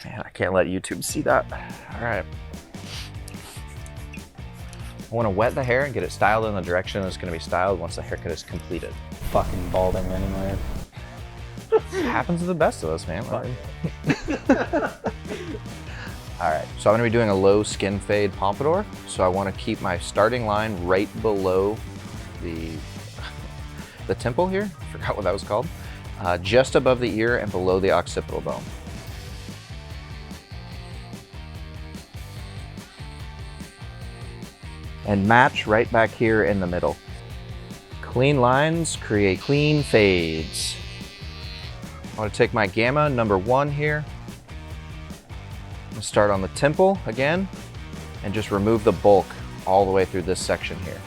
Man, I can't let YouTube see that. All right. I want to wet the hair and get it styled in the direction it's going to be styled once the haircut is completed. Fucking balding anyway. It happens to the best of us, man. All right, so I'm gonna be doing a low skin fade pompadour. So I wanna keep my starting line right below the temple here. I forgot what that was called. Just above the ear and below the occipital bone. And match right back here in the middle. Clean lines create clean fades. I want to take my gamma number 1 here. I'm gonna start on the temple again and just remove the bulk all the way through this section here.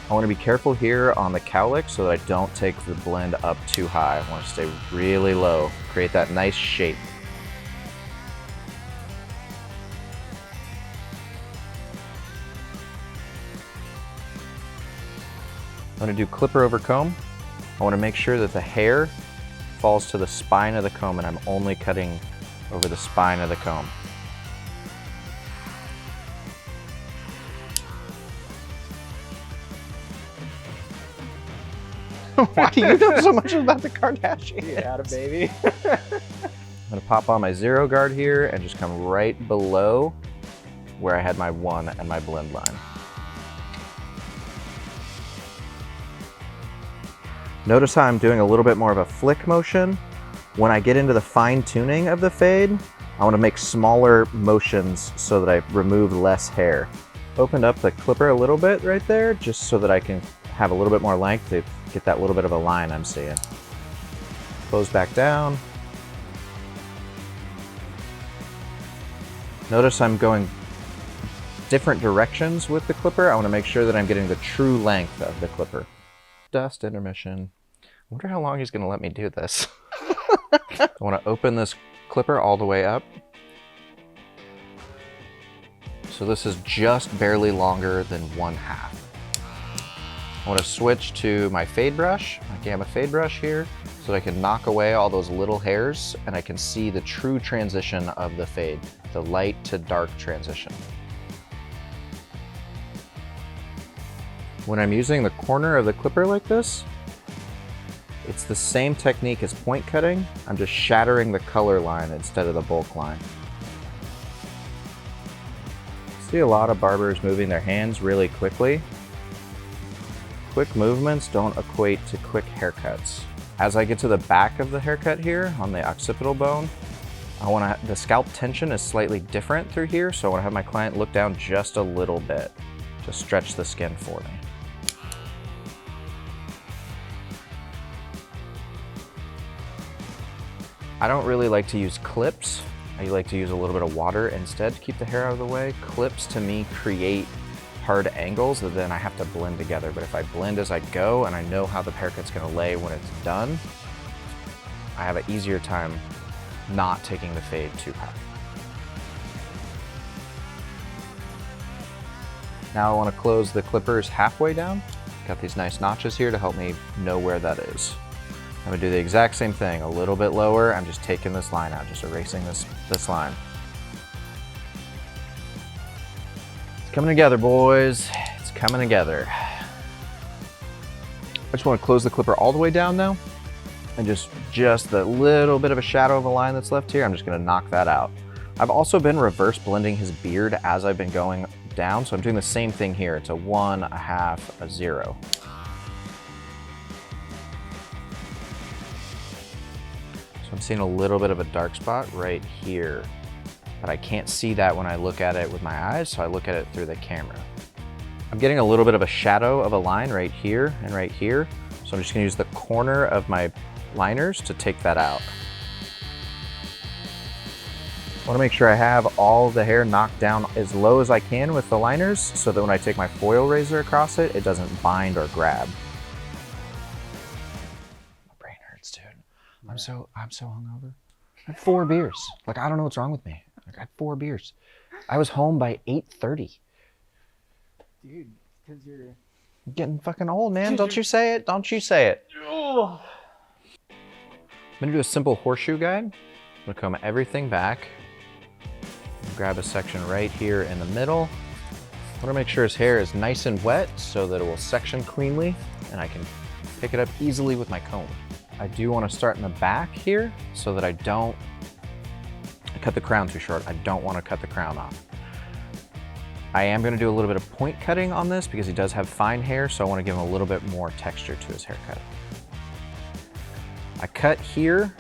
I want to be careful here on the cowlick so that I don't take the blend up too high. I want to stay really low, create that nice shape. I'm going to do clipper over comb. I want to make sure that the hair falls to the spine of the comb and I'm only cutting over the spine of the comb. Why do you know so much about the Kardashians? Yeah, baby. I'm going to pop on my 0 guard here and just come right below where I had my 1 and my blend line. Notice how I'm doing a little bit more of a flick motion. When I get into the fine tuning of the fade, I want to make smaller motions so that I remove less hair. Opened up the clipper a little bit right there, just so that I can have a little bit more length to get that little bit of a line I'm seeing. Close back down. Notice I'm going different directions with the clipper. I want to make sure that I'm getting the true length of the clipper. Dust intermission. I wonder how long he's going to let me do this. I want to open this clipper all the way up. So this is just barely longer than 1/2. I want to switch to my fade brush, my Gamma fade brush here, so that I can knock away all those little hairs and I can see the true transition of the fade, the light to dark transition. When I'm using the corner of the clipper like this, it's the same technique as point cutting. I'm just shattering the color line instead of the bulk line. I see a lot of barbers moving their hands really quickly. Quick movements don't equate to quick haircuts. As I get to the back of the haircut here on the occipital bone, the scalp tension is slightly different through here, so I want to have my client look down just a little bit to stretch the skin for me. I don't really like to use clips. I like to use a little bit of water instead to keep the hair out of the way. Clips to me create hard angles that then I have to blend together. But if I blend as I go and I know how the haircut's gonna lay when it's done, I have an easier time not taking the fade too high. Now I want to close the clippers halfway down. Got these nice notches here to help me know where that is. I'm gonna do the exact same thing, a little bit lower. I'm just taking this line out, just erasing this line. It's coming together, boys. It's coming together. I just want to close the clipper all the way down now. And just the little bit of a shadow of a line that's left here, I'm just gonna knock that out. I've also been reverse blending his beard as I've been going down, so I'm doing the same thing here. It's a 1, a 1/2, a 0. So I'm seeing a little bit of a dark spot right here, but I can't see that when I look at it with my eyes, so I look at it through the camera. I'm getting a little bit of a shadow of a line right here and right here, so I'm just gonna use the corner of my liners to take that out. I wanna make sure I have all the hair knocked down as low as I can with the liners so that when I take my foil razor across it, it doesn't bind or grab. My brain hurts, dude. I'm so hungover. I had 4 beers. Like, I don't know what's wrong with me. I had 4 beers. I was home by 8:30. Dude, because you're Getting fucking old, man. Don't you say it. Don't you say it. gonna do a simple horseshoe guide. I'm gonna comb everything back. Grab a section right here in the middle. I wanna make sure his hair is nice and wet so that it will section cleanly and I can pick it up easily with my comb. I do wanna start in the back here so that I cut the crown too short. I don't wanna cut the crown off. I am gonna do a little bit of point cutting on this because he does have fine hair, so I wanna give him a little bit more texture to his haircut. I cut here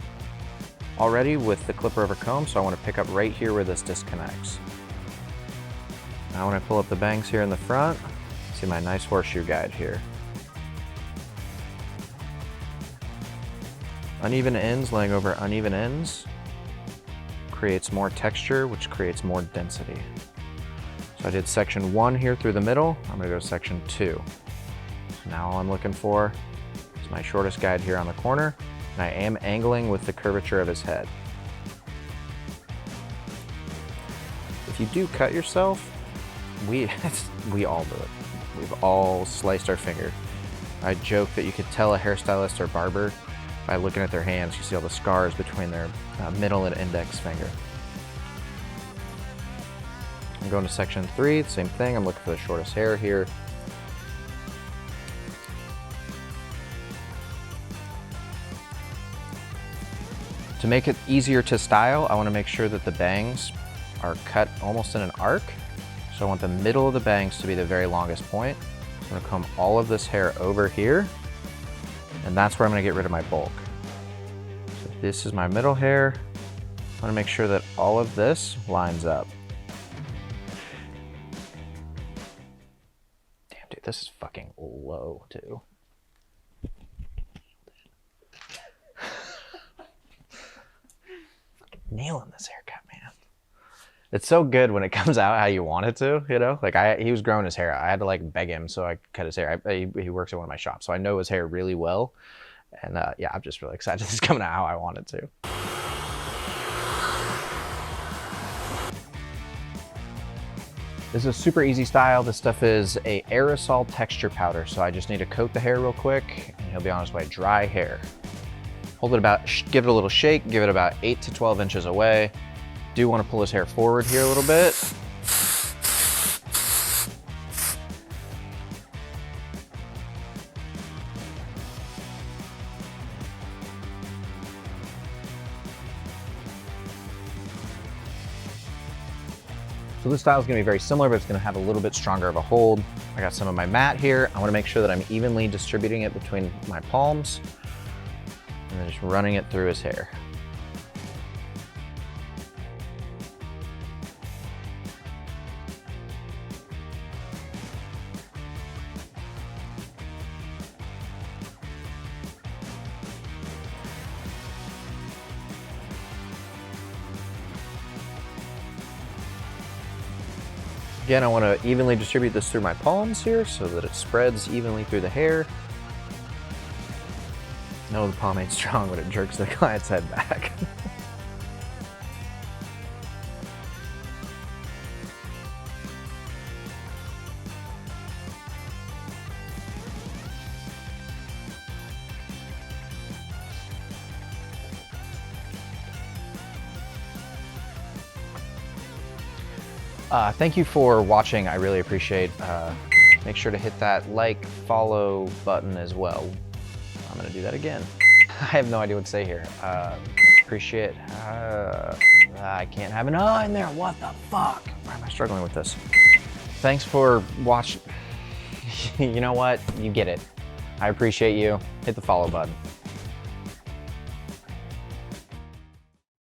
already with the clipper over comb, so I wanna pick up right here where this disconnects. Now when I pull up the bangs here in the front, see my nice horseshoe guide here. Uneven ends laying over uneven ends creates more texture, which creates more density. So I did section 1 here through the middle. I'm gonna go section 2. So now all I'm looking for is my shortest guide here on the corner, and I am angling with the curvature of his head. If you do cut yourself, we all do it. We've all sliced our finger. I joke that you could tell a hairstylist or barber by looking at their hands. You see all the scars between their middle and index finger. I'm going to section 3, the same thing. I'm looking for the shortest hair here. To make it easier to style, I want to make sure that the bangs are cut almost in an arc. So I want the middle of the bangs to be the very longest point. I'm going to comb all of this hair over here, and that's where I'm going to get rid of my bulk. So this is my middle hair. I want to make sure that all of this lines up. Dude, this is fucking low, too. Nailing this haircut, man. It's so good when it comes out how you want it to, you know? Like, he was growing his hair. I had to, like, beg him so I could cut his hair. He works at one of my shops, so I know his hair really well. And, yeah, I'm just really excited this is coming out how I want it to. This is a super easy style. This stuff is a aerosol texture powder, so I just need to coat the hair real quick, and he'll be on his way. Dry hair. Hold it about, give it a little shake, give it about 8 to 12 inches away. Do want to pull his hair forward here a little bit. So this style is going to be very similar, but it's going to have a little bit stronger of a hold. I got some of my mat here. I want to make sure that I'm evenly distributing it between my palms and then just running it through his hair. Again, I want to evenly distribute this through my palms here so that it spreads evenly through the hair. No, the pomade's strong when it jerks the client's head back. Thank you for watching. I really appreciate. Make sure to hit that like, follow button as well. I'm gonna do that again. I have no idea what to say here. Appreciate. I can't have an in there. What the fuck? Why am I struggling with this? Thanks for watching. You know what? You get it. I appreciate you. Hit the follow button.